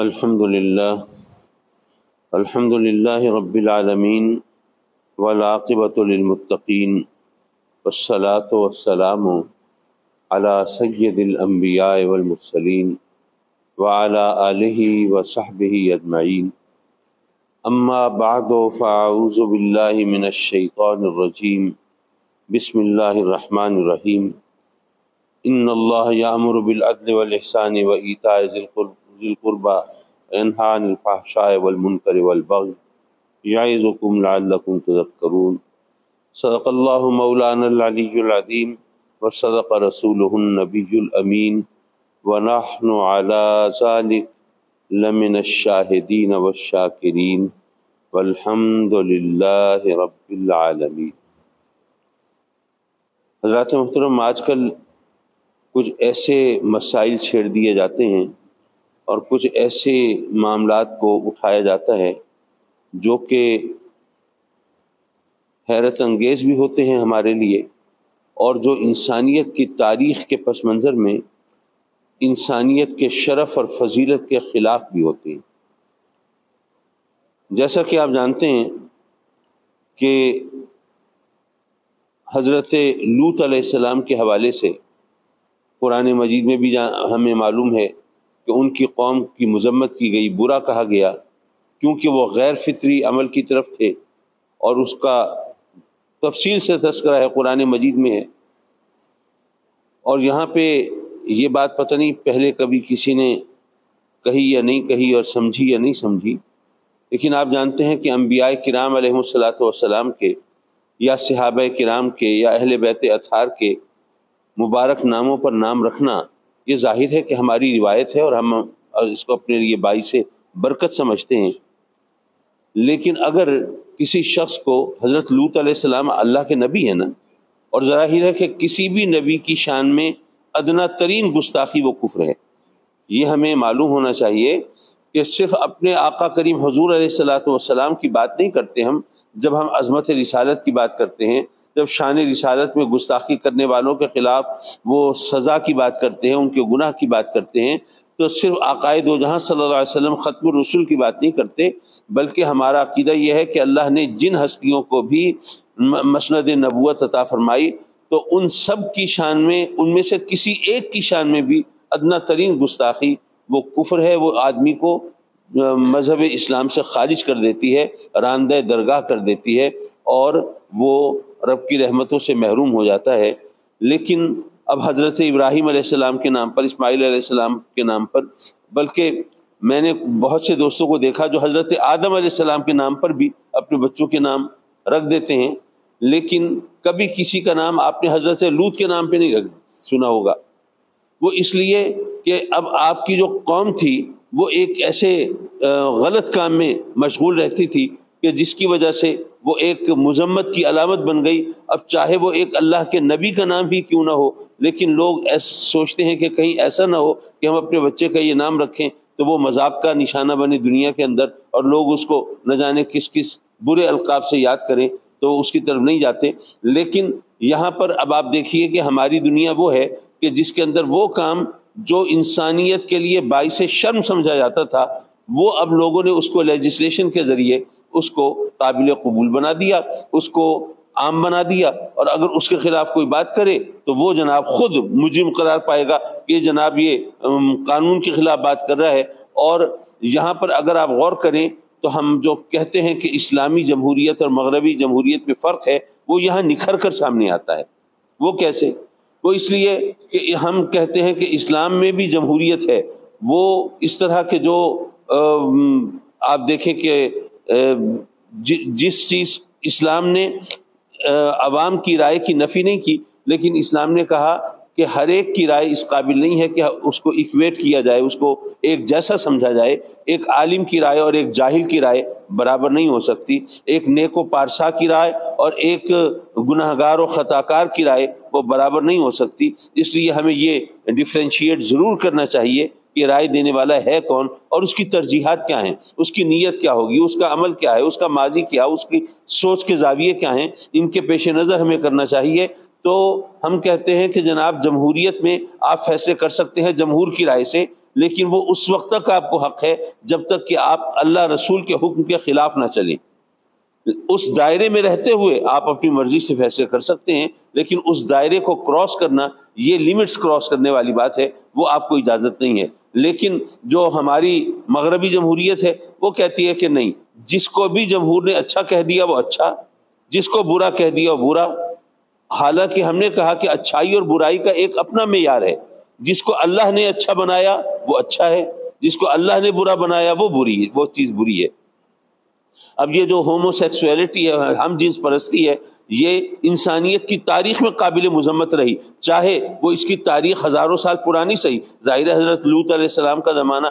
الحمد للہ رب العالمین والعاقبۃ للمتقین والصلاة والسلام علی سید الانبیاء والمرسلین وعلی آلہ وصحبہ اجمعین اما بعد فاعوذ باللہ من الشیطان الرجیم بسم اللہ الرحمن الرحیم ان اللہ یأمر بالعدل والإحسان وإیتاء ذی القربى وینہی عن الفحشاء والمنکر والبغی یعظکم لعلکم تذکرون صدق اللہ مولانا العلی العظیم وصدق رسولہ النبی الامین ونحن علی ذلک لمن الشاہدین والشاکرین والحمد للہ رب العالمین۔ حضرات محترم، آج کل کچھ ایسے مسائل چھیڑ دیے جاتے ہیں اور کچھ ایسے معاملات کو اٹھایا جاتا ہے جو کہ حیرت انگیز بھی ہوتے ہیں ہمارے لیے، اور جو انسانیت کی تاریخ کے پس منظر میں انسانیت کے شرف اور فضیلت کے خلاف بھی ہوتے ہیں۔ جیسا کہ آپ جانتے ہیں کہ حضرت لوط علیہ السلام کے حوالے سے قرآن مجید میں بھی ہمیں معلوم ہے کہ ان کی قوم کی مذمت کی گئی، برا کہا گیا، کیونکہ وہ غیر فطری عمل کی طرف تھے، اور اس کا تفصیل سے تذکرہ ہے قرآن مجید میں ہے۔ اور یہاں پہ یہ بات پتہ نہیں پہلے کبھی کسی نے کہی یا نہیں کہی اور سمجھی یا نہیں سمجھی، لیکن آپ جانتے ہیں کہ انبیاء کرام علیہ الصلاۃ والسلام کے یا صحابہ کرام کے یا اہل بیت اطہار کے مبارک ناموں پر نام رکھنا یہ ظاہر ہے کہ ہماری روایت ہے اور ہم اس کو اپنے لیے باعث برکت سمجھتے ہیں۔ لیکن اگر کسی شخص کو حضرت لوط علیہ السلام اللہ کے نبی ہے نا، اور ظاہر ہے کہ کسی بھی نبی کی شان میں ادنا ترین گستاخی وہ کفر ہے۔ یہ ہمیں معلوم ہونا چاہیے کہ صرف اپنے آقا کریم حضور علیہ الصلاۃ والسلام کی بات نہیں کرتے ہم، جب ہم عظمت رسالت کی بات کرتے ہیں، جب شان رسالت میں گستاخی کرنے والوں کے خلاف وہ سزا کی بات کرتے ہیں، ان کے گناہ کی بات کرتے ہیں، تو صرف آقائے دو جہاں صلی اللہ علیہ وسلم ختم الرسول کی بات نہیں کرتے، بلکہ ہمارا عقیدہ یہ ہے کہ اللہ نے جن ہستیوں کو بھی مسند نبوت عطا فرمائی تو ان سب کی شان میں، ان میں سے کسی ایک کی شان میں بھی ادنا ترین گستاخی وہ کفر ہے، وہ آدمی کو مذہب اسلام سے خارج کر دیتی ہے، راندہ درگاہ کر دیتی ہے، اور وہ رب کی رحمتوں سے محروم ہو جاتا ہے۔ لیکن اب حضرت ابراہیم علیہ السلام کے نام پر، اسماعیل علیہ السلام کے نام پر، بلکہ میں نے بہت سے دوستوں کو دیکھا جو حضرت آدم علیہ السلام کے نام پر بھی اپنے بچوں کے نام رکھ دیتے ہیں، لیکن کبھی کسی کا نام آپ نے حضرت لوط کے نام پہ نہیں سنا ہوگا۔ وہ اس لیے کہ اب آپ کی جو قوم تھی وہ ایک ایسے غلط کام میں مشغول رہتی تھی کہ جس کی وجہ سے وہ ایک مذمت کی علامت بن گئی۔ اب چاہے وہ ایک اللہ کے نبی کا نام بھی کیوں نہ ہو، لیکن لوگ سوچتے ہیں کہ کہیں ایسا نہ ہو کہ ہم اپنے بچے کا یہ نام رکھیں تو وہ مذاق کا نشانہ بنے دنیا کے اندر، اور لوگ اس کو نہ جانے کس کس برے القاب سے یاد کریں، تو اس کی طرف نہیں جاتے۔ لیکن یہاں پر اب آپ دیکھیے کہ ہماری دنیا وہ ہے کہ جس کے اندر وہ کام جو انسانیت کے لیے باعث شرم سمجھا جاتا تھا، وہ اب لوگوں نے اس کو لیجسلیشن کے ذریعے اس کو قابل قبول بنا دیا، اس کو عام بنا دیا، اور اگر اس کے خلاف کوئی بات کرے تو وہ جناب خود مجرم قرار پائے گا کہ جناب یہ قانون کے خلاف بات کر رہا ہے۔ اور یہاں پر اگر آپ غور کریں تو ہم جو کہتے ہیں کہ اسلامی جمہوریت اور مغربی جمہوریت میں فرق ہے، وہ یہاں نکھر کر سامنے آتا ہے۔ وہ کیسے؟ وہ اس لیے کہ ہم کہتے ہیں کہ اسلام میں بھی جمہوریت ہے، وہ اس طرح کے جو آپ دیکھیں کہ جس چیز اسلام نے عوام کی رائے کی نفی نہیں کی، لیکن اسلام نے کہا کہ ہر ایک کی رائے اس قابل نہیں ہے کہ اس کو ایکویٹ کیا جائے، اس کو ایک جیسا سمجھا جائے۔ ایک عالم کی رائے اور ایک جاہل کی رائے برابر نہیں ہو سکتی، ایک نیک و پارسا کی رائے اور ایک گناہگار و خطاکار کی رائے وہ برابر نہیں ہو سکتی۔ اس لیے ہمیں یہ ڈیفرینشیٹ ضرور کرنا چاہیے کہ رائے دینے والا ہے کون، اور اس کی ترجیحات کیا ہیں، اس کی نیت کیا ہوگی، اس کا عمل کیا ہے، اس کا ماضی کیا، اس کی سوچ کے زاویے کیا ہیں، ان کے پیش نظر ہمیں کرنا چاہیے۔ تو ہم کہتے ہیں کہ جناب جمہوریت میں آپ فیصلے کر سکتے ہیں جمہور کی رائے سے، لیکن وہ اس وقت تک آپ کو حق ہے جب تک کہ آپ اللہ رسول کے حکم کے خلاف نہ چلیں. اس دائرے میں رہتے ہوئے آپ اپنی مرضی سے فیصلے کر سکتے ہیں، لیکن اس دائرے کو کراس کرنا، یہ لیمٹس کراس کرنے والی بات ہے، وہ آپ کو اجازت نہیں ہے. لیکن جو ہماری مغربی جمہوریت ہے وہ کہتی ہے کہ نہیں، جس کو بھی جمہور نے اچھا کہہ دیا وہ اچھا، جس کو برا کہہ دیا وہ برا. حالانکہ ہم نے کہا کہ اچھائی اور برائی کا ایک اپنا معیار ہے. جس کو اللہ نے اچھا بنایا وہ اچھا ہے، جس کو اللہ نے برا بنایا وہ بری ہے، وہ چیز بری ہے. اب یہ جو ہومو سیکسولیٹی ہے، ہم جنس پرستی ہے، یہ انسانیت کی تاریخ میں قابل مذمت رہی، چاہے وہ اس کی تاریخ ہزاروں سال پرانی صحیح. ظاہر حضرت لوط علیہ السلام کا زمانہ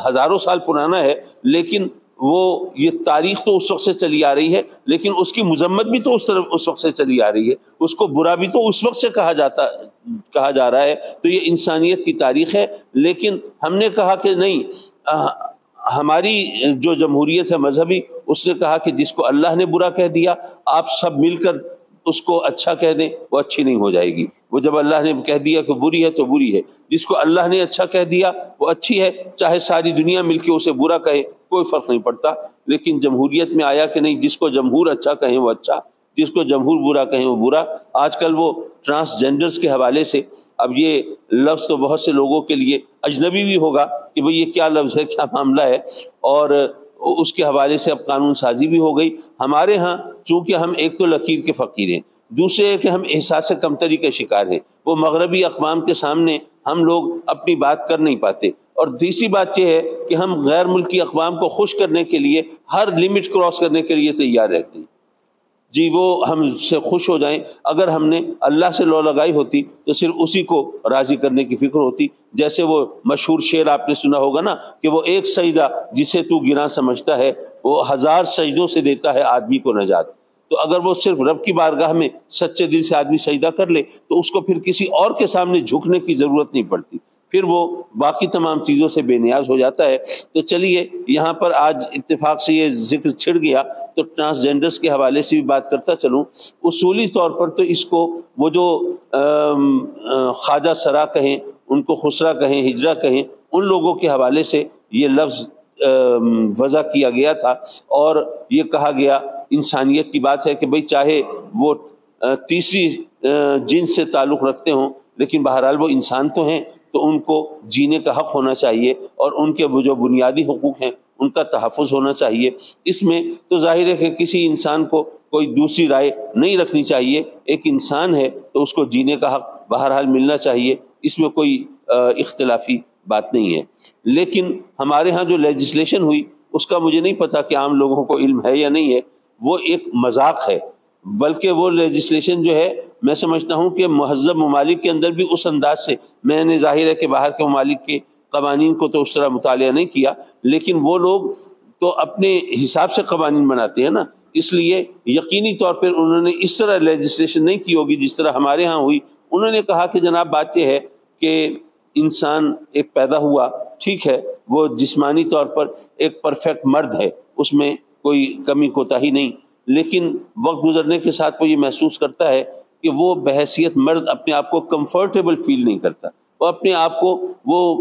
ہزاروں سال پرانا ہے، لیکن وہ یہ تاریخ تو اس وقت سے چلی آ رہی ہے، لیکن اس کی مذمت بھی تو اس وقت سے چلی آ رہی ہے، اس کو برا بھی تو اس وقت سے کہا جا رہا ہے. تو یہ انسانیت کی تاریخ ہے. لیکن ہم نے کہا کہ نہیں، ہماری جو جمہوریت ہے مذہبی، اس نے کہا کہ جس کو اللہ نے برا کہہ دیا آپ سب مل کر اس کو اچھا کہہ دیں، وہ اچھی نہیں ہو جائے گی. وہ جب اللہ نے کہہ دیا کہ بری ہے تو بری ہے. جس کو اللہ نے اچھا کہہ دیا وہ اچھی ہے، چاہے ساری دنیا مل کے اسے برا کہے کوئی فرق نہیں پڑتا. لیکن جمہوریت میں آیا کہ نہیں، جس کو جمہور اچھا کہیں وہ اچھا، جس کو جمہور برا کہیں وہ برا. آج کل وہ ٹرانسجینڈرز کے حوالے سے، اب یہ لفظ تو بہت سے لوگوں کے لیے اجنبی بھی ہوگا کہ بھئی یہ کیا لفظ ہے، کیا معاملہ ہے، اور اس کے حوالے سے اب قانون سازی بھی ہو گئی. ہمارے ہاں چونکہ ہم ایک تو لکیر کے فقیر ہیں، دوسرے ہے کہ ہم احساس کمتری کے شکار ہیں. وہ مغربی اقوام کے سامنے ہم لوگ اپنی بات کر نہیں پاتے. اور تیسری بات یہ ہے کہ ہم غیر ملکی اقوام کو خوش کرنے کے لیے ہر لمٹ کراس کرنے کے لیے تیار رہتے ہیں. جی وہ ہم سے خوش ہو جائیں. اگر ہم نے اللہ سے لو لگائی ہوتی تو صرف اسی کو راضی کرنے کی فکر ہوتی. جیسے وہ مشہور شعر آپ نے سنا ہوگا نا کہ وہ ایک سجدہ جسے تو گراں سمجھتا ہے، وہ 1000 سجدوں سے دیتا ہے آدمی کو نجات. تو اگر وہ صرف رب کی بارگاہ میں سچے دل سے آدمی سجدہ کر لے تو اس کو پھر کسی اور کے سامنے جھکنے کی ضرورت نہیں پڑتی، پھر وہ باقی تمام چیزوں سے بے نیاز ہو جاتا ہے. تو چلیے یہاں پر آج اتفاق سے یہ ذکر چھڑ گیا تو ٹرانسجینڈرز کے حوالے سے بھی بات کرتا چلوں. اصولی طور پر تو اس کو وہ جو خواجہ سرا کہیں، ان کو خسرا کہیں، ہجرا کہیں، ان لوگوں کے حوالے سے یہ لفظ وضع کیا گیا تھا. اور یہ کہا گیا انسانیت کی بات ہے کہ بھئی چاہے وہ تیسری جنس سے تعلق رکھتے ہوں، لیکن بہرحال وہ انسان تو ہیں، تو ان کو جینے کا حق ہونا چاہیے اور ان کے جو بنیادی حقوق ہیں ان کا تحفظ ہونا چاہیے. اس میں تو ظاہر ہے کہ کسی انسان کو کوئی دوسری رائے نہیں رکھنی چاہیے. ایک انسان ہے تو اس کو جینے کا حق بہرحال ملنا چاہیے، اس میں کوئی اختلافی بات نہیں ہے. لیکن ہمارے ہاں جو لیجسلیشن ہوئی اس کا مجھے نہیں پتا کہ عام لوگوں کو علم ہے یا نہیں ہے. وہ ایک مذاق ہے، بلکہ وہ لیجسلیشن جو ہے میں سمجھتا ہوں کہ مہذب ممالک کے اندر بھی اس انداز سے، میں نے ظاہر ہے کہ باہر کے ممالک کے قوانین کو تو اس طرح مطالعہ نہیں کیا، لیکن وہ لوگ تو اپنے حساب سے قوانین بناتے ہیں نا، اس لیے یقینی طور پر انہوں نے اس طرح لیجسلیشن نہیں کی ہوگی جس طرح ہمارے ہاں ہوئی. انہوں نے کہا کہ جناب بات یہ ہے کہ انسان ایک پیدا ہوا، ٹھیک ہے، وہ جسمانی طور پر ایک پرفیکٹ مرد ہے، اس میں کوئی کمی کوتاہی نہیں، لیکن وقت گزرنے کے ساتھ وہ یہ محسوس کرتا ہے کہ وہ بحیثیت مرد اپنے آپ کو کمفرٹیبل فیل نہیں کرتا، وہ اپنے آپ کو وہ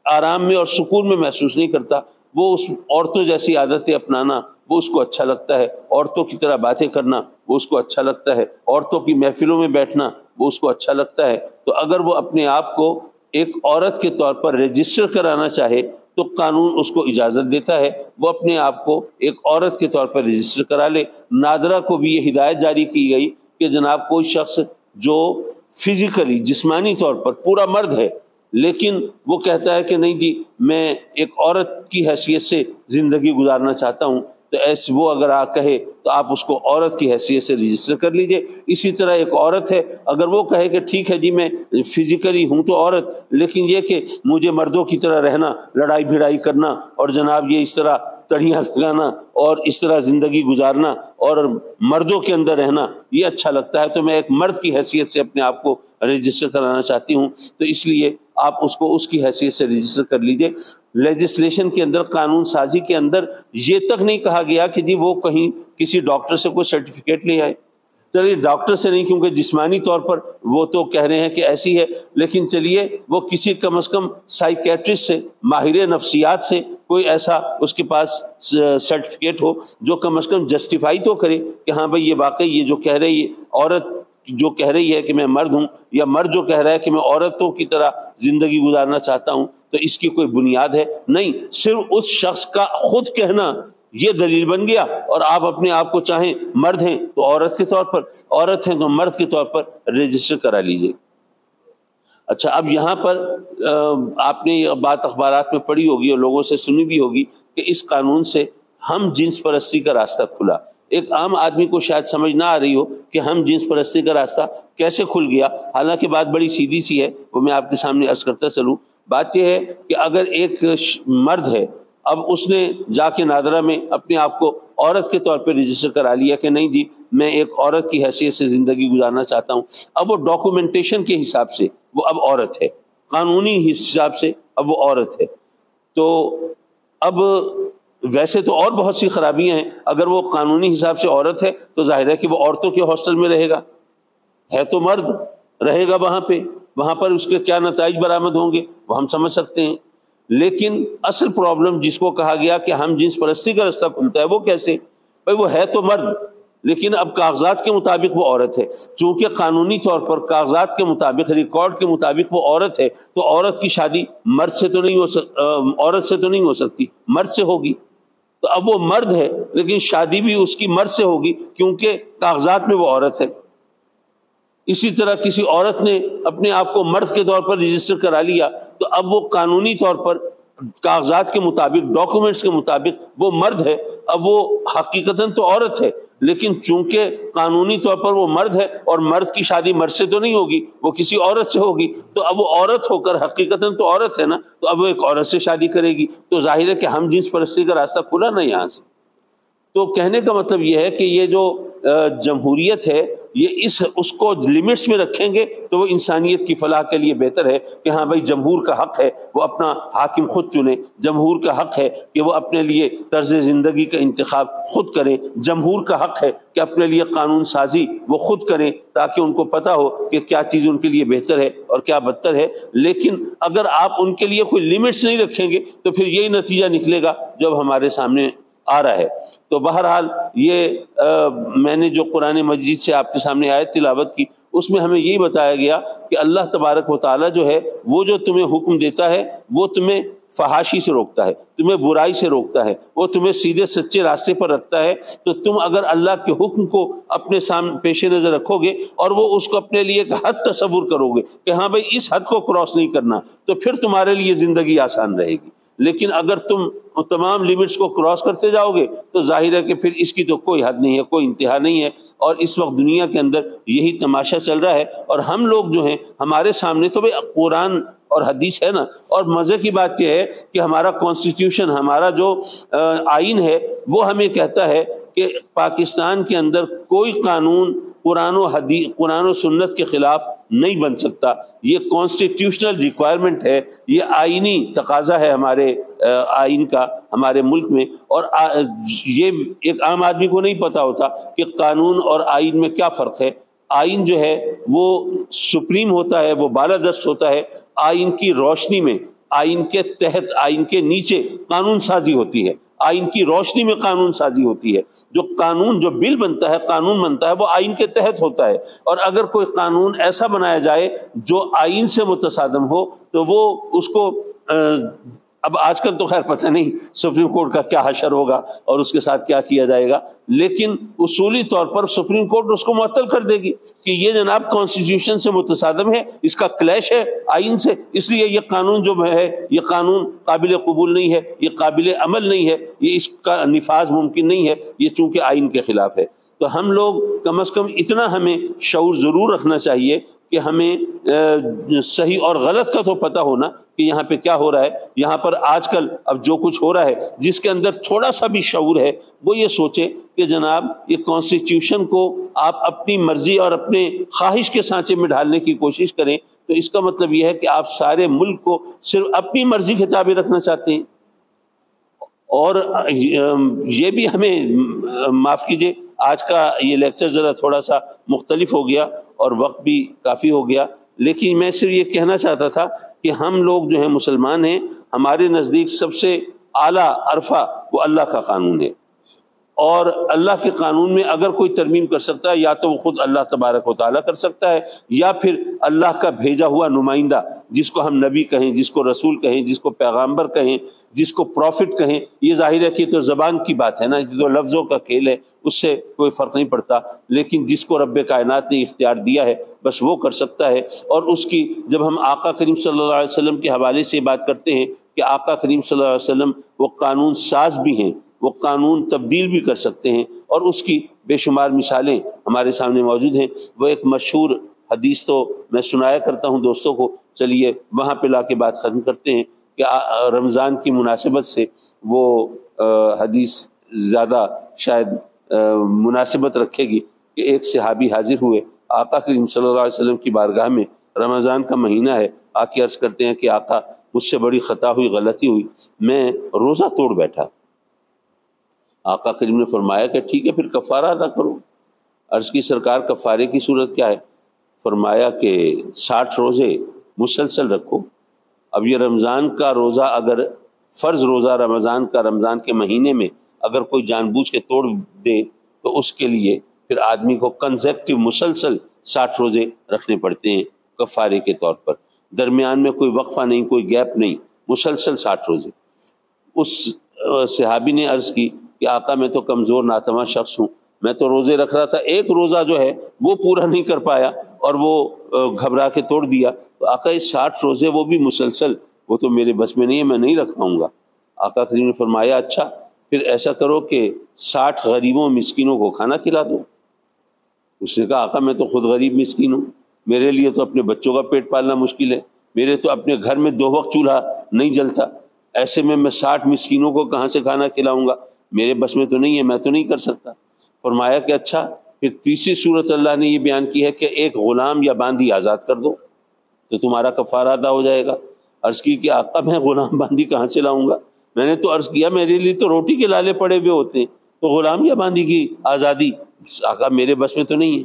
آرام میں اور سکون میں محسوس نہیں کرتا. وہ اس عورتوں جیسی عادتیں اپنانا وہ اس کو اچھا لگتا ہے، عورتوں کی طرح باتیں کرنا وہ اس کو اچھا لگتا ہے، عورتوں کی محفلوں میں بیٹھنا وہ اس کو اچھا لگتا ہے. تو اگر وہ اپنے آپ کو ایک عورت کے طور پر رجسٹر کرانا چاہے تو قانون اس کو اجازت دیتا ہے وہ اپنے آپ کو ایک عورت کے طور پر رجسٹر کرا لے. نادرہ کو بھی یہ ہدایت جاری کی گئی کہ جناب کوئی شخص جو فزیکلی جسمانی طور پر پورا مرد ہے لیکن وہ کہتا ہے کہ نہیں جی میں ایک عورت کی حیثیت سے زندگی گزارنا چاہتا ہوں، تو ایسے وہ اگر کہے تو آپ اس کو عورت کی حیثیت سے رجسٹر کر لیجئے. اسی طرح ایک عورت ہے اگر وہ کہے کہ ٹھیک ہے جی میں فزیکلی ہوں تو عورت، لیکن یہ کہ مجھے مردوں کی طرح رہنا، لڑائی بھڑائی کرنا اور جناب یہ اس طرح تڑیاں لگانا اور اس طرح زندگی گزارنا اور مردوں کے اندر رہنا یہ اچھا لگتا ہے، تو میں ایک مرد کی حیثیت سے اپنے آپ کو رجسٹر کرانا چاہتی ہوں، تو اس لیے آپ اس کو اس کی حیثیت سے رجسٹر کر لیجئے. لیجسلیشن کے اندر، قانون سازی کے اندر یہ تک نہیں کہا گیا کہ جی وہ کہیں کسی ڈاکٹر سے کوئی سرٹیفکیٹ لے آئے، چلیے ڈاکٹر سے نہیں، کیونکہ جسمانی طور پر وہ تو کہہ رہے ہیں کہ ایسی ہے، لیکن چلیے وہ کسی کم از کم سائیکیٹرسٹ سے، ماہر نفسیات سے کوئی ایسا اس کے پاس سرٹیفکیٹ ہو جو کم از کم جسٹیفائی تو کرے کہ ہاں بھائی یہ واقعی یہ جو کہہ رہی ہے عورت جو کہہ رہی ہے کہ میں مرد ہوں، یا مرد جو کہہ رہا ہے کہ میں عورتوں کی طرح زندگی گزارنا چاہتا ہوں، تو اس کی کوئی بنیاد ہے نہیں، صرف اس شخص کا خود کہنا یہ دلیل بن گیا، اور آپ اپنے آپ کو چاہیں مرد ہیں تو عورت کے طور پر، عورت ہیں تو مرد کے طور پر رجسٹر کرا لیجئے۔ اچھا، اب یہاں پر آپ نے یہ بات اخبارات میں پڑھی ہوگی اور لوگوں سے سنی بھی ہوگی کہ اس قانون سے ہم جنس پرستی کا راستہ کھلا۔ ایک عام آدمی کو شاید سمجھ نہ آ رہی ہو کہ ہم جنس پرستی کا راستہ کیسے کھل گیا، حالانکہ بات بڑی سیدھی سی ہے، وہ میں آپ کے سامنے عرض کرتا چلوں۔ بات یہ ہے کہ اگر ایک مرد ہے، اب اس نے جا کے نادرہ میں اپنے آپ کو عورت کے طور پہ رجسٹر کرا لیا کہ نہیں جی میں ایک عورت کی حیثیت سے زندگی گزارنا چاہتا ہوں، اب وہ ڈاکومنٹیشن کے حساب سے وہ اب عورت ہے، قانونی حساب سے اب وہ عورت ہے، تو اب ویسے تو اور بہت سی خرابیاں ہیں، اگر وہ قانونی حساب سے عورت ہے تو ظاہر ہے کہ وہ عورتوں کے ہاسٹل میں رہے گا، ہے تو مرد، رہے گا وہاں پر اس کے کیا نتائج برآمد ہوں گے وہ ہم سمجھ سکتے ہیں۔ لیکن اصل پرابلم جس کو کہا گیا کہ ہم جنس پرستی کا راستہ کھلتا ہے وہ کیسے؟ بھائی وہ ہے تو مرد، لیکن اب کاغذات کے مطابق وہ عورت ہے، چونکہ قانونی طور پر کاغذات کے مطابق، ریکارڈ کے مطابق وہ عورت ہے، تو عورت کی شادی مرد سے تو نہیں عورت سے تو نہیں ہو سکتی، مرد سے ہوگی، تو اب وہ مرد ہے لیکن شادی بھی اس کی مرد سے ہوگی کیونکہ کاغذات میں وہ عورت ہے۔ اسی طرح کسی عورت نے اپنے آپ کو مرد کے طور پر رجسٹر کرا لیا تو اب وہ قانونی طور پر کاغذات کے مطابق، ڈاکومنٹس کے مطابق وہ مرد ہے، اب وہ حقیقتاً تو عورت ہے، لیکن چونکہ قانونی طور پر وہ مرد ہے اور مرد کی شادی مرد سے تو نہیں ہوگی، وہ کسی عورت سے ہوگی، تو اب وہ عورت ہو کر حقیقتاً تو عورت ہے نا، تو اب وہ ایک عورت سے شادی کرے گی، تو ظاہر ہے کہ ہم جنس پرستی کا راستہ کھلا نا یہاں سے۔ تو کہنے کا مطلب یہ ہے کہ یہ جو جمہوریت ہے یہ اس کو لمٹس میں رکھیں گے تو وہ انسانیت کی فلاح کے لیے بہتر ہے کہ ہاں بھائی جمہور کا حق ہے وہ اپنا حاکم خود چنے، جمہور کا حق ہے کہ وہ اپنے لیے طرز زندگی کا انتخاب خود کریں، جمہور کا حق ہے کہ اپنے لیے قانون سازی وہ خود کریں تاکہ ان کو پتہ ہو کہ کیا چیز ان کے لیے بہتر ہے اور کیا بدتر ہے۔ لیکن اگر آپ ان کے لیے کوئی لمٹس نہیں رکھیں گے تو پھر یہی نتیجہ نکلے گا جو اب ہمارے سامنے آ رہا ہے۔ تو بہرحال یہ میں نے جو قرآن مجید سے آپ کے سامنے آیت تلاوت کی اس میں ہمیں یہی بتایا گیا کہ اللہ تبارک و تعالیٰ جو ہے وہ جو تمہیں حکم دیتا ہے وہ تمہیں فحاشی سے روکتا ہے، تمہیں برائی سے روکتا ہے، وہ تمہیں سیدھے سچے راستے پر رکھتا ہے، تو تم اگر اللہ کے حکم کو اپنے سامنے پیش نظر رکھو گے اور وہ اس کو اپنے لیے ایک حد تصور کرو گے کہ ہاں بھائی اس حد کو کراس نہیں کرنا، تو پھر تمہارے لیے زندگی آسان رہے گی۔ لیکن اگر تم تمام لیمٹس کو کراس کرتے جاؤ گے تو ظاہر ہے کہ پھر اس کی تو کوئی حد نہیں ہے، کوئی انتہا نہیں ہے، اور اس وقت دنیا کے اندر یہی تماشا چل رہا ہے، اور ہم لوگ جو ہیں ہمارے سامنے تو بھئی قرآن اور حدیث ہے نا، اور مزے کی بات یہ ہے کہ ہمارا کانسٹیٹیوشن، ہمارا جو آئین ہے وہ ہمیں کہتا ہے کہ پاکستان کے اندر کوئی قانون قرآن و سنت کے خلاف نہیں بن سکتا، یہ کانسٹیٹیوشنل ریکوائرمنٹ ہے، یہ آئینی تقاضا ہے ہمارے آئین کا ہمارے ملک میں، اور یہ ایک عام آدمی کو نہیں پتا ہوتا کہ قانون اور آئین میں کیا فرق ہے۔ آئین جو ہے وہ سپریم ہوتا ہے، وہ بالادست ہوتا ہے، آئین کی روشنی میں، آئین کے تحت، آئین کے نیچے قانون سازی ہوتی ہے، آئین کی روشنی میں قانون سازی ہوتی ہے، جو قانون جو بل بنتا ہے، قانون بنتا ہے، وہ آئین کے تحت ہوتا ہے، اور اگر کوئی قانون ایسا بنایا جائے جو آئین سے متصادم ہو تو وہ اس کو اب آج کل تو خیر پتہ نہیں سپریم کورٹ کا کیا حشر ہوگا اور اس کے ساتھ کیا کیا جائے گا، لیکن اصولی طور پر سپریم کورٹ اس کو معطل کر دے گی کہ یہ جناب کانسٹیٹیوشن سے متصادم ہے، اس کا کلیش ہے آئین سے، اس لیے یہ قانون جو ہے یہ قانون قابل قبول نہیں ہے، یہ قابل عمل نہیں ہے، یہ اس کا نفاذ ممکن نہیں ہے، یہ چونکہ آئین کے خلاف ہے۔ تو ہم لوگ کم از کم اتنا ہمیں شعور ضرور رکھنا چاہیے کہ ہمیں صحیح اور غلط کا تو پتہ ہونا کہ یہاں پہ کیا ہو رہا ہے۔ یہاں پر آج کل اب جو کچھ ہو رہا ہے جس کے اندر تھوڑا سا بھی شعور ہے وہ یہ سوچے کہ جناب یہ کانسٹیٹیوشن کو آپ اپنی مرضی اور اپنے خواہش کے سانچے میں ڈھالنے کی کوشش کریں تو اس کا مطلب یہ ہے کہ آپ سارے ملک کو صرف اپنی مرضی کے تابع رکھنا چاہتے ہیں، اور یہ بھی ہمیں معاف کیجئے آج کا یہ لیکچر ذرا تھوڑا سا مختلف ہو گیا اور وقت بھی کافی ہو گیا، لیکن میں صرف یہ کہنا چاہتا تھا کہ ہم لوگ جو ہیں مسلمان ہیں، ہمارے نزدیک سب سے اعلیٰ عرفہ وہ اللہ کا قانون ہے، اور اللہ کے قانون میں اگر کوئی ترمیم کر سکتا ہے یا تو وہ خود اللہ تبارک و تعالیٰ کر سکتا ہے، یا پھر اللہ کا بھیجا ہوا نمائندہ، جس کو ہم نبی کہیں، جس کو رسول کہیں، جس کو پیغامبر کہیں، جس کو پروفٹ کہیں۔ یہ ظاہر ہے کہ تو زبان کی بات ہے نا، یہ تو لفظوں کا کھیل ہے، اس سے کوئی فرق نہیں پڑتا، لیکن جس کو رب کائنات نے اختیار دیا ہے بس وہ کر سکتا ہے۔ اور اس کی جب ہم آقا کریم صلی اللہ علیہ وسلم کے حوالے سے بات کرتے ہیں کہ آقا کریم صلی اللہ علیہ وسلم وہ قانون ساز بھی ہیں، وہ قانون تبدیل بھی کر سکتے ہیں، اور اس کی بے شمار مثالیں ہمارے سامنے موجود ہیں۔ وہ ایک مشہور حدیث تو میں سنایا کرتا ہوں دوستوں کو، چلیے وہاں پہ لا کے بات ختم کرتے ہیں کہ رمضان کی مناسبت سے وہ حدیث زیادہ شاید مناسبت رکھے گی کہ ایک صحابی حاضر ہوئے آقا کریم صلی اللہ علیہ وسلم کی بارگاہ میں، رمضان کا مہینہ ہے، آ کے عرض کرتے ہیں کہ آقا مجھ سے بڑی خطا ہوئی، غلطی ہوئی، میں روزہ توڑ بیٹھا۔ آقا کریم نے فرمایا کہ ٹھیک ہے پھر کفارہ ادا کرو۔ عرض کی سرکار کفارے کی صورت کیا ہے؟ فرمایا کہ 60 روزے مسلسل رکھو۔ اب یہ رمضان کا روزہ، اگر فرض روزہ رمضان کا، رمضان کے مہینے میں اگر کوئی جان بوجھ کے توڑ دے تو اس کے لیے پھر آدمی کو کنزیکٹیو مسلسل 60 روزے رکھنے پڑتے ہیں کفارے کے طور پر، درمیان میں کوئی وقفہ نہیں، کوئی گیپ نہیں، مسلسل 60 روزے۔ اس صحابی نے عرض کی کہ آقا میں تو کمزور ناتواں شخص ہوں، میں تو روزے رکھ رہا تھا، ایک روزہ جو ہے وہ پورا نہیں کر پایا اور وہ گھبرا کے توڑ دیا، تو آقا یہ 60 روزے وہ بھی مسلسل، وہ تو میرے بس میں نہیں ہے، میں نہیں رکھ پاؤں گا۔ آقا کریم نے فرمایا اچھا پھر ایسا کرو کہ 60 غریبوں مسکینوں کو کھانا کھلا دو۔ اس نے کہا آقا میں تو خود غریب مسکین ہوں، میرے لیے تو اپنے بچوں کا پیٹ پالنا مشکل ہے، میرے تو اپنے گھر میں 2 وقت چولہا نہیں جلتا، ایسے میں 60 مسکینوں کو کہاں سے کھانا کھلاؤں گا، میرے بس میں تو نہیں ہے، میں تو نہیں کر سکتا۔ فرمایا کہ اچھا پھر تیسری صورت اللہ نے یہ بیان کی ہے کہ ایک غلام یا باندی آزاد کر دو تو تمہارا کفارہ ادا ہو جائے گا۔ عرض کی کہ آقا میں غلام باندی کہاں سے لاؤں گا؟ میں نے تو عرض کیا میرے لیے تو روٹی کے لالے پڑے ہوئے ہوتے ہیں، تو غلام یا باندی کی آزادی آقا میرے بس میں تو نہیں ہے۔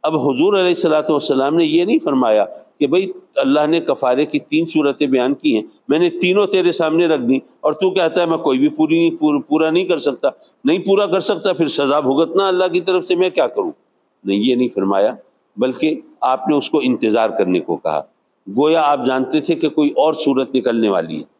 اب حضور علیہ الصلوۃ والسلام نے یہ نہیں فرمایا کہ بھئی اللہ نے کفارے کی 3 صورتیں بیان کی ہیں، میں نے تینوں تیرے سامنے رکھ دی اور تو کہتا ہے میں کوئی بھی پورا نہیں کر سکتا، نہیں پورا کر سکتا پھر سزا بھگتنا اللہ کی طرف سے، میں کیا کروں؟ نہیں، یہ نہیں فرمایا، بلکہ آپ نے اس کو انتظار کرنے کو کہا، گویا آپ جانتے تھے کہ کوئی اور صورت نکلنے والی ہے۔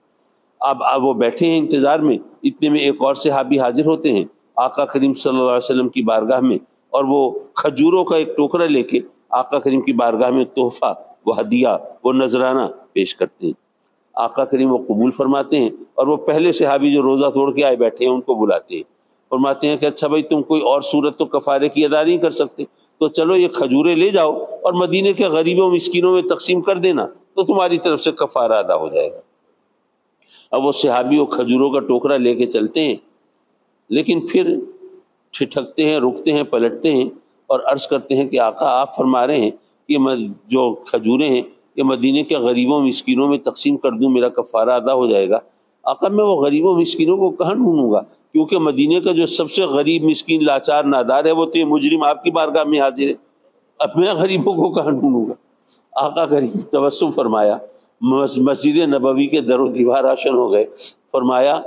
اب وہ بیٹھے ہیں انتظار میں، اتنے میں ایک اور صحابی حاضر ہوتے ہیں آقا کریم صلی اللہ علیہ وسلم کی بارگاہ میں، اور وہ کھجوروں کا ایک ٹوکرا لے کے آقا کریم کی بارگاہ میں تحفہ، وہ ہدیہ، وہ نذرانہ پیش کرتے ہیں۔ آقا کریم وہ قبول فرماتے ہیں، اور وہ پہلے صحابی جو روزہ توڑ کے آئے بیٹھے ہیں ان کو بلاتے ہیں، فرماتے ہیں کہ اچھا بھائی تم کوئی اور صورت تو کفارے کی ادا نہیں کر سکتے، تو چلو یہ کھجوریں لے جاؤ اور مدینے کے غریبوں مسکینوں میں تقسیم کر دینا تو تمہاری طرف سے کفارہ ادا ہو جائے گا۔ اب وہ صحابی وہ کھجوروں کا ٹوکرا لے کے چلتے ہیں، لیکن پھر ٹھٹکتے ہیں، رکتے ہیں، پلٹتے ہیں اور عرض کرتے ہیں کہ آقا آپ فرما رہے ہیں کہ جو کھجوریں ہیں کہ مدینے کے غریبوں مسکینوں میں تقسیم کر دوں میرا کفارہ ادا ہو جائے گا۔ آقا میں وہ غریبوں مسکینوں کو کہاں ڈھونڈوں گا، کیونکہ مدینے کا جو سب سے غریب مسکین لاچار نادار ہے وہ تو یہ مجرم آپ کی بارگاہ میں حاضر ہے، اب میں غریبوں کو کہاں ڈھونڈوں گا؟ آقا کریم تبسم فرمایا، مسجد نبوی کے در و دیوار روشن ہو گئے، فرمایا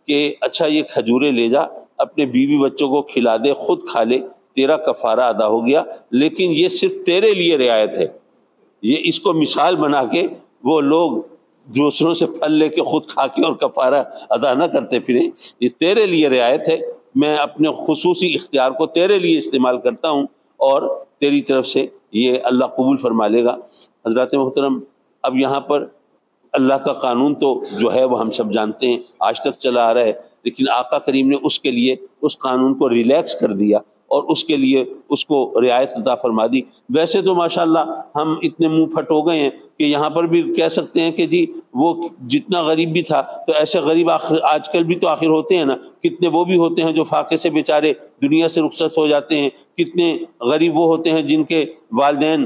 کہ اچھا یہ کھجوریں لے جا، اپنے بیوی بچوں کو کھلا دے، خود کھا لے، تیرا کفارہ ادا ہو گیا، لیکن یہ صرف تیرے لیے رعایت ہے۔ یہ اس کو مثال بنا کے وہ لوگ دوسروں سے پھل لے کے خود کھا کے اور کفارہ ادا نہ کرتے پھریں، یہ تیرے لیے رعایت ہے، میں اپنے خصوصی اختیار کو تیرے لیے استعمال کرتا ہوں اور تیری طرف سے یہ اللہ قبول فرما لے گا۔ حضرات محترم، اب یہاں پر اللہ کا قانون تو جو ہے وہ ہم سب جانتے ہیں، آج تک چلا آ رہا ہے، لیکن آقا کریم نے اس کے لیے اس قانون کو ریلیکس کر دیا اور اس کے لیے اس کو رعایت عطا فرما دی۔ ویسے تو ماشاءاللہ ہم اتنے منہ پھٹ ہو گئے ہیں کہ یہاں پر بھی کہہ سکتے ہیں کہ جی وہ جتنا غریب بھی تھا تو ایسے غریب آج کل بھی تو آخر ہوتے ہیں نا، کتنے وہ بھی ہوتے ہیں جو فاقے سے بیچارے دنیا سے رخصت ہو جاتے ہیں، کتنے غریب وہ ہوتے ہیں جن کے والدین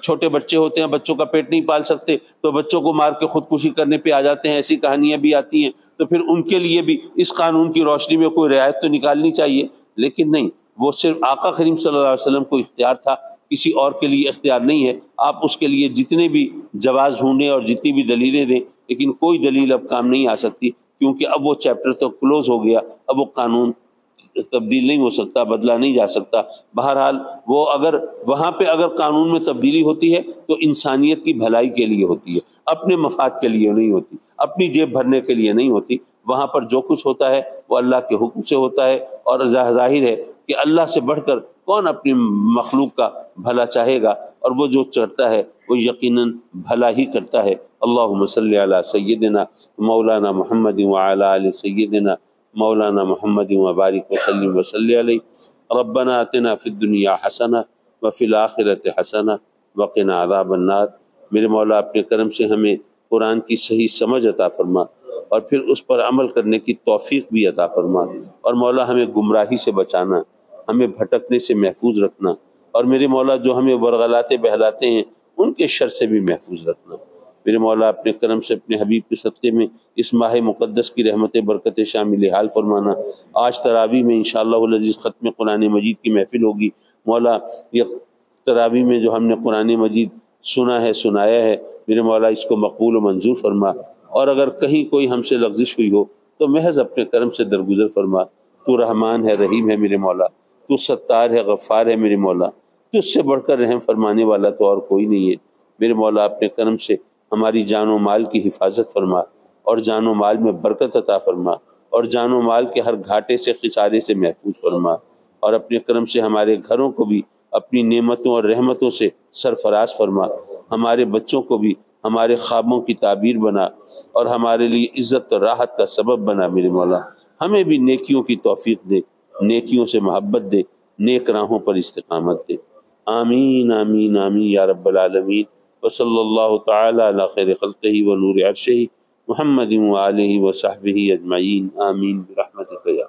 چھوٹے بچے ہوتے ہیں، بچوں کا پیٹ نہیں پال سکتے تو بچوں کو مار کے خودکشی کرنے پہ آ جاتے ہیں، ایسی کہانیاں بھی آتی ہیں، تو پھر ان کے لیے بھی اس قانون کی روشنی میں کوئی رعایت تو نکالنی چاہیے، لیکن نہیں، وہ صرف آقا کریم صلی اللہ علیہ وسلم کو اختیار تھا، کسی اور کے لیے اختیار نہیں ہے۔ آپ اس کے لیے جتنے بھی جواز ڈھونڈیں اور جتنی بھی دلیلیں دیں، لیکن کوئی دلیل اب کام نہیں آ سکتی، کیونکہ اب وہ چیپٹر تو کلوز ہو گیا، اب وہ قانون تبدیل نہیں ہو سکتا، بدلا نہیں جا سکتا۔ بہرحال وہ اگر وہاں پہ اگر قانون میں تبدیلی ہوتی ہے تو انسانیت کی بھلائی کے لیے ہوتی ہے، اپنے مفاد کے لیے نہیں ہوتی، اپنی جیب بھرنے کے لیے نہیں ہوتی۔ وہاں پر جو کچھ ہوتا ہے وہ اللہ کے حکم سے ہوتا ہے، اور ظاہر ہے کہ اللہ سے بڑھ کر کون اپنی مخلوق کا بھلا چاہے گا، اور وہ جو کرتا ہے وہ یقیناً بھلا ہی کرتا ہے۔ اللہم صلی علی سیدنا مولانا محمد وعلی آل سیدنا مولانا محمد وبارک وسلم وصلی علیہ۔ ربنا آتنا فی الدنیا حسنہ وفی الآخرۃ حسنہ وقنا عذاب النار۔ میرے مولا اپنے کرم سے ہمیں قرآن کی صحیح سمجھ عطا فرما، اور پھر اس پر عمل کرنے کی توفیق بھی عطا فرما، اور مولا ہمیں گمراہی سے بچانا، ہمیں بھٹکنے سے محفوظ رکھنا، اور میرے مولا جو ہمیں ورغلاتے بہلاتے ہیں ان کے شر سے بھی محفوظ رکھنا۔ میرے مولا اپنے کرم سے اپنے حبیب کے صدقے میں اس ماہ مقدس کی رحمت برکت شامل حال فرمانا۔ آج تراویح میں انشاءاللہ العزیز ختم قرآن مجید کی محفل ہوگی۔ مولا یہ تراویح میں جو ہم نے قرآن مجید سنا ہے، سنایا ہے، میرے مولا اس کو مقبول و منظور فرما، اور اگر کہیں کوئی ہم سے لغزش ہوئی ہو تو محض اپنے کرم سے درگزر فرما۔ تو رحمان ہے، رحیم ہے میرے مولا، تو ستار ہے، غفار ہے میرے مولا، تو اس سے بڑھ کر رحم فرمانے والا تو اور کوئی نہیں ہے۔ میرے مولا اپنے کرم سے ہماری جان و مال کی حفاظت فرما، اور جان و مال میں برکت عطا فرما، اور جان و مال کے ہر گھاٹے سے خسارے سے محفوظ فرما، اور اپنے کرم سے ہمارے گھروں کو بھی اپنی نعمتوں اور رحمتوں سے سرفراز فرما، ہمارے بچوں کو بھی ہمارے خوابوں کی تعبیر بنا، اور ہمارے لیے عزت اور راحت کا سبب بنا میرے مولا۔ ہمیں بھی نیکیوں کی توفیق دے، نیکیوں سے محبت دے، نیک راہوں پر استقامت دے۔ آمین آمین آمین یا رب العالمین۔ وصلی اللہ تعالی علی خیر خلقہ ونور عرشہ محمد وآلہ وصحبہ اجمعین، آمین برحمتک یا